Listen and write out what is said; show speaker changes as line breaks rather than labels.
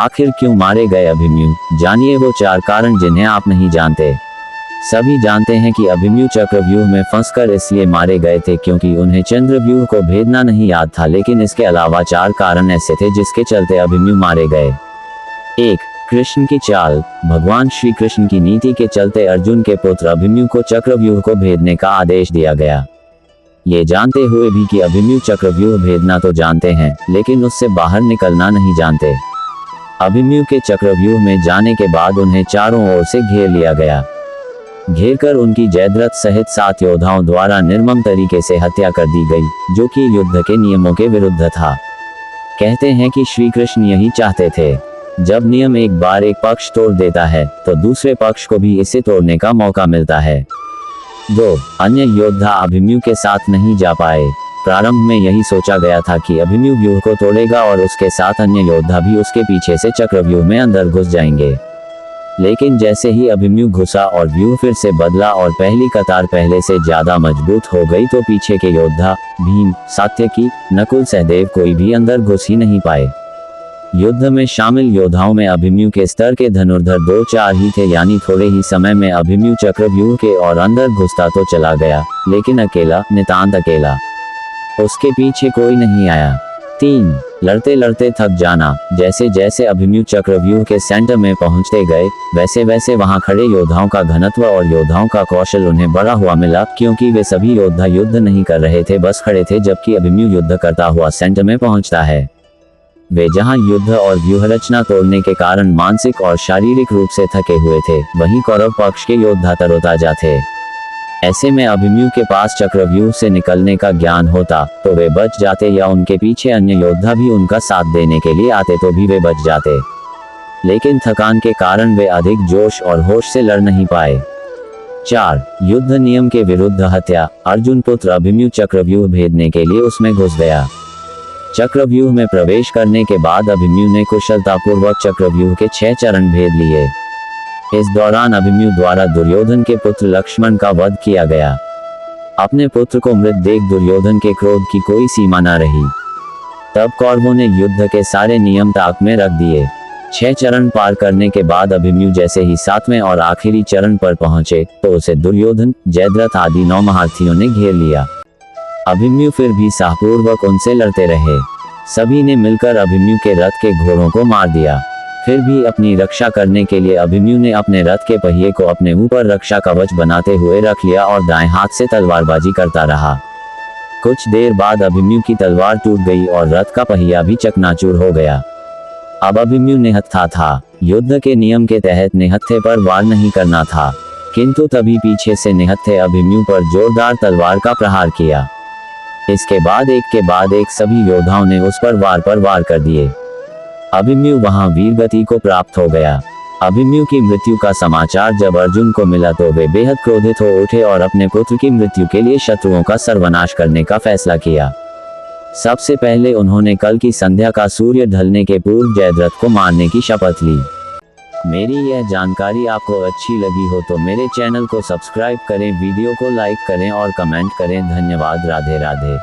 आखिर क्यों मारे गए अभिमन्यु? जानिए वो 4 कारण जिन्हें आप नहीं जानते। सभी जानते हैं कि अभिमन्यु चक्रव्यूह में फंसकर इसलिए मारे गए थे क्योंकि उन्हें चंद्रव्यूह को भेदना नहीं याद था, लेकिन इसके अलावा 4 कारण ऐसे थे जिसके चलते अभिमन्यु मारे गए। 1. कृष्ण की चाल। भगवान श्री कृष्ण की नीति के चलते अर्जुन के पुत्र अभिमन्यु को चक्रव्यूह को भेदने का आदेश दिया गया। ये जानते हुए भी कि अभिमन्यु चक्रव्यूह भेदना तो जानते हैं, लेकिन उससे बाहर निकलना नहीं जानते। अभिमन्यु के चक्रव्यूह में जाने के बाद उन्हें चारों ओर से घेर लिया गया। घेरकर उनकी जयद्रथ सहित 7 योद्धाओं द्वारा निर्मम तरीके से हत्या कर दी गई, जो कि युद्ध के नियमों के विरुद्ध था। कहते हैं कि श्री कृष्ण यही चाहते थे। जब नियम एक बार एक पक्ष तोड़ देता है तो दूसरे पक्ष को भी इसे तोड़ने का मौका मिलता है। 2. अन्य योद्धा अभिमन्यु के साथ नहीं जा पाए। प्रारंभ में यही सोचा गया था कि अभिमन्यु व्यूह को तोड़ेगा और उसके साथ अन्य योद्धा भी उसके पीछे से चक्रव्यूह में अंदर घुस जाएंगे। लेकिन जैसे ही अभिमन्यु घुसा और व्यूह फिर से बदला और पहली कतार पहले से ज्यादा मजबूत हो गई तो पीछे के योद्धा भीम, सात्यकी, नकुल, सहदेव कोई भी अंदर घुस ही नहीं पाए। युद्ध में शामिल योद्धाओं में अभिमन्यु के स्तर के धनुर्धर 2-4 ही थे, यानी थोड़े ही समय में अभिमन्यु चक्रव्यूह के और अंदर घुसता तो चला गया, लेकिन अकेला, नितांत अकेला। उसके पीछे कोई नहीं आया। 3. लड़ते लड़ते थक जाना। जैसे जैसे अभिमन्यु चक्रव्यूह के सेंटर में पहुंचते गए, वैसे वैसे वहां खड़े योद्धाओं का घनत्व और योद्धाओं का कौशल उन्हें बढ़ा हुआ मिला, क्योंकि वे सभी योद्धा युद्ध नहीं कर रहे थे, बस खड़े थे, जबकि अभिमन्यु युद्ध करता हुआ सेंटर में पहुंचता है। वे जहां युद्ध और व्यूहरचना तोड़ने के कारण मानसिक और शारीरिक रूप से थके हुए थे, वहीं कौरव पक्ष के योद्धा तरोताजा थे। ऐसे में अभिमन्यु के पास चक्रव्यूह से निकलने का ज्ञान होता तो वे बच जाते, या उनके पीछे अन्य योद्धा भी उनका साथ देने के लिए आते तो भी वे बच जाते। लेकिन थकान के कारण वे अधिक जोश और होश से लड़ नहीं पाए। 4. युद्ध नियम के विरुद्ध हत्या। अर्जुन पुत्र अभिमन्यु चक्रव्यूह भेदने के लिए उसमें घुस गया। चक्रव्यूह में प्रवेश करने के बाद अभिमन्यु ने कुशलतापूर्वक चक्रव्यूह के 6 चरण भेद लिए। इस दौरान अभिमन्यु द्वारा दुर्योधन के पुत्र लक्ष्मण का वध किया गया। अपने पुत्र को मृत देख दुर्योधन के क्रोध की कोई सीमा न रही। तब कौरवों ने युद्ध के सारे नियम ताक में रख दिए। 6 चरण पार करने के बाद अभिमन्यु जैसे ही 7वें और आखिरी चरण पर पहुंचे तो उसे दुर्योधन, जयद्रथ आदि 9 महारथियों ने घेर लिया। अभिमन्यु फिर भी साहपूर्वक उनसे लड़ते रहे। सभी ने मिलकर अभिमन्यु के रथ के घोड़ों को मार दिया। फिर भी अपनी रक्षा करने के लिए अभिमन्यु ने अपने रथ के पहिए को अपने ऊपर रक्षा कवच बनाते हुए रख लिया और दाएं हाथ से तलवारबाजी करता रहा। कुछ देर बाद अभिमन्यु की तलवार टूट गई और रथ का पहिया भी चकनाचूर हो गया। अब अभिमन्यु निहत्था था। युद्ध के नियम के तहत निहत्थे पर वार नहीं करना था, किंतु तभी पीछे से निहत्थे अभिमन्यु पर जोरदार तलवार का प्रहार किया। इसके बाद एक के बाद एक सभी योद्धाओं ने उस पर वार कर दिए। अभिमन्यु वहां वीरगति को प्राप्त हो गया। अभिमन्यु की मृत्यु का समाचार जब अर्जुन को मिला तो वे बेहद क्रोधित हो उठे और अपने पुत्र की मृत्यु के लिए शत्रुओं का सर्वनाश करने का फैसला किया। सबसे पहले उन्होंने कल की संध्या का सूर्य ढलने के पूर्व जयद्रथ को मारने की शपथ ली। मेरी यह जानकारी आपको अच्छी लगी हो तो मेरे चैनल को सब्सक्राइब करें, वीडियो को लाइक करें और कमेंट करें। धन्यवाद। राधे राधे।